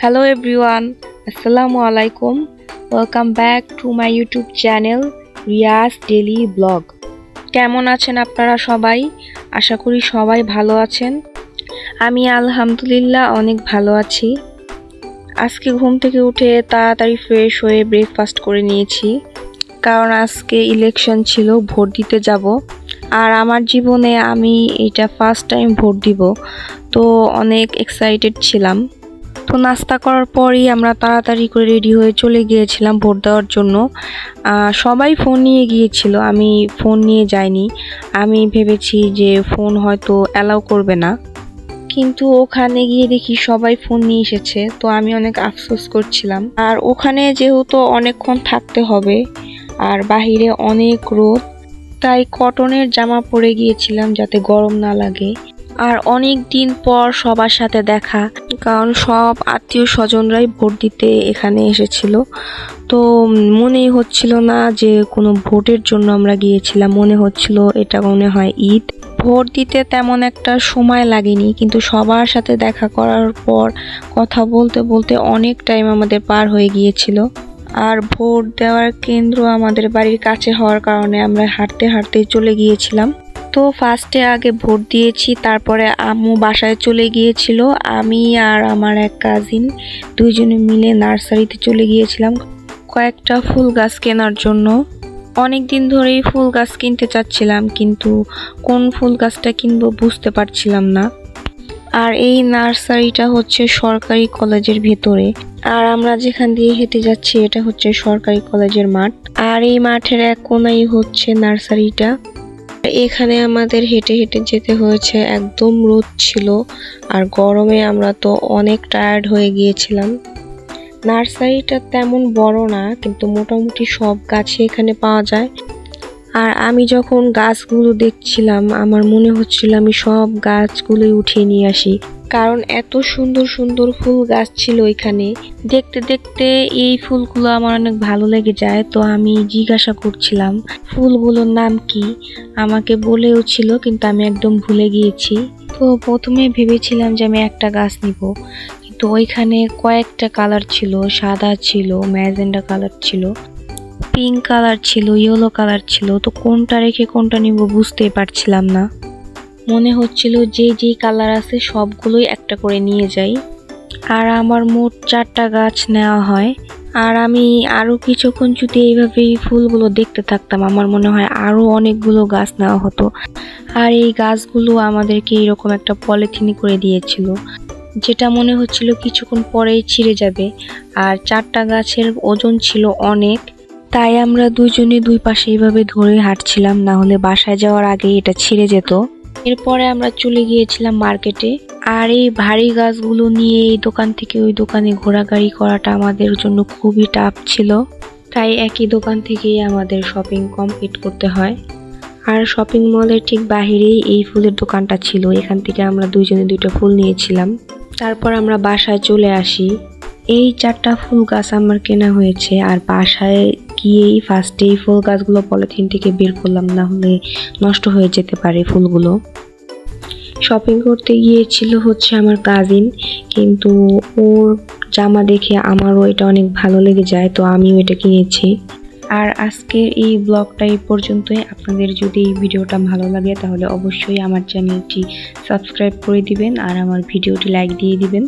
Hello everyone, Assalamu alaikum. Welcome back to my YouTube channel Riya's Daily Vlog. কেমন আছেন আপনারা সবাই? আশা করি সবাই ভালো আছেন। আমি আলহামদুলিল্লাহ অনেক ভালো আছি। আজকে ঘুম থেকে উঠে তাড়াতাড়ি ফ্রেশ হয়ে ব্রেকফাস্ট করে নিয়েছি, কারণ আজকে ইলেকশন ছিল, ভোট দিতে যাব। আর আমার জীবনে আমি এটা ফার্স্ট টাইম ভোট দিব, তো অনেক এক্সাইটেড ছিলাম। তো নাস্তা করার পরই আমরা তাড়াতাড়ি করে রেডি হয়ে চলে গিয়েছিলাম ভোট দেওয়ার জন্য। সবাই ফোন নিয়ে গিয়েছিল, আমি ফোন নিয়ে যাইনি। আমি ভেবেছি যে ফোন হয়তো অ্যালাউ করবে না, কিন্তু ওখানে গিয়ে দেখি সবাই ফোন নিয়ে এসেছে। তো আমি অনেক আফসোস করছিলাম। আর ওখানে যেহেতু অনেকক্ষণ থাকতে হবে আর বাহিরে অনেক রোদ, তাই কটনের জামা পরে গিয়েছিলাম যাতে গরম না লাগে। আর অনেক দিন পর সবার সাথে দেখা, কারণ সব আত্মীয় স্বজনরাই ভোট দিতে এখানে এসেছিল। তো মনেই হচ্ছিল না যে কোনো ভোটের জন্য আমরা গিয়েছিলাম, মনে হচ্ছিল এটা মনে হয় ঈদ। ভোট দিতে তেমন একটা সময় লাগেনি, কিন্তু সবার সাথে দেখা করার পর কথা বলতে বলতে অনেক টাইম আমাদের পার হয়ে গিয়েছিল। আর ভোট দেওয়ার কেন্দ্র আমাদের বাড়ির কাছে হওয়ার কারণে আমরা হাঁটতে হাঁটতে চলে গিয়েছিলাম। তো ফার্স্টে আগে ভোট দিয়েছি, তারপরে আম্মু বাসায় চলে গিয়েছিল। আমি আর আমার এক কাজিন দুইজনে মিলে নার্সারিতে চলে গিয়েছিলাম কয়েকটা ফুল গাছ কেনার জন্য। অনেক দিন ধরেই ফুল গাছ কিনতে চাচ্ছিলাম, কিন্তু কোন ফুল গাছটা কিনবো বুঝতে পারছিলাম না। আর এই নার্সারিটা হচ্ছে সরকারি কলেজের ভেতরে, আর আমরা যেখান দিয়ে হেঁটে যাচ্ছি এটা হচ্ছে সরকারি কলেজের মাঠ। আর এই মাঠের এক কোনায় হচ্ছে নার্সারিটা। এখানে আমাদের হেঁটে হেঁটে যেতে হয়েছে, একদম রোদ ছিল আর গরমে আমরা তো অনেক টায়ার্ড হয়ে গিয়েছিলাম। নার্সারিটা তেমন বড় না, কিন্তু মোটামুটি সব গাছই এখানে পাওয়া যায়। আর আমি যখন গাছগুলো দেখছিলাম আমার মনে হচ্ছিল আমি সব গাছগুলোই উঠিয়ে নিয়ে আসি, কারণ এত সুন্দর সুন্দর ফুল গাছ ছিল এখানে। দেখতে দেখতে এই ফুলগুলো আমার অনেক ভালো লেগে যায়। তো আমি জিজ্ঞাসা করছিলাম ফুলগুলোর নাম কি, আমাকে বলেও ছিল, কিন্তু আমি একদম ভুলে গিয়েছি। তো প্রথমে ভেবেছিলাম যে আমি একটা গাছ নিব, কিন্তু ওইখানে কয়েকটা কালার ছিল, সাদা ছিল, ম্যাজেন্ডা কালার ছিল, পিঙ্ক কালার ছিল, ইয়েলো কালার ছিল। তো কোনটা রেখে কোনটা নিব বুঝতেই পারছিলাম না। মনে হচ্ছিল যে যেই কালার আছে সবগুলোই একটা করে নিয়ে যাই। আর আমার মোট 4টা গাছ নেওয়া হয়। আর আমি আরো কিছুক্ষণ যদি এইভাবে ফুলগুলো দেখতে থাকতাম, আমার মনে হয় আরো অনেকগুলো গাছ নেওয়া হতো। আর এই গাছগুলো আমাদেরকে এরকম একটা পলিথিনে করে দিয়েছিল, যেটা মনে হচ্ছিল কিছুক্ষণ পরেই ছিঁড়ে যাবে। আর 4টা গাছের ওজন ছিল অনেক, তাই আমরা দুজনে দুই পাশে এইভাবে ধরে হাঁটছিলাম, না হলে বাসায় যাওয়ার আগে এটা ছিঁড়ে যেত। এরপরে আমরা চলে গিয়েছিলাম মার্কেটে। আর এই ভারী গাছগুলো নিয়ে এই দোকান থেকে ওই দোকানে ঘোরাঘুরি করাটা আমাদের জন্য খুবই টাফ ছিল, তাই একই দোকান থেকেই আমাদের শপিং কমপ্লিট করতে হয়। আর শপিং মলের ঠিক বাহিরেই এই ফুলের দোকানটা ছিল, এখান থেকে আমরা দুইজনে দুইটা ফুল নিয়েছিলাম। তারপর আমরা বাসায় চলে আসি। এই 4টা ফুল গাছ আমার কেনা হয়েছে। আর বাসায় গিয়েই ফার্স্টে এই ফুল গাছগুলো পলিথিন থেকে বের করলাম, না হলে নষ্ট হয়ে যেতে পারে ফুলগুলো। শপিং করতে গিয়েছিল হচ্ছে আমার কাজিন, কিন্তু ওর জামা দেখে আমারও এটা অনেক ভালো লেগে যায়, তো আমিও এটা কিনেছি। আর আজকের এই ব্লগটা এই পর্যন্তই। আপনাদের যদি এই ভিডিওটা ভালো লাগে তাহলে অবশ্যই আমার চ্যানেলটি সাবস্ক্রাইব করে দিবেন আর আমার ভিডিওটি লাইক দিয়ে দিবেন।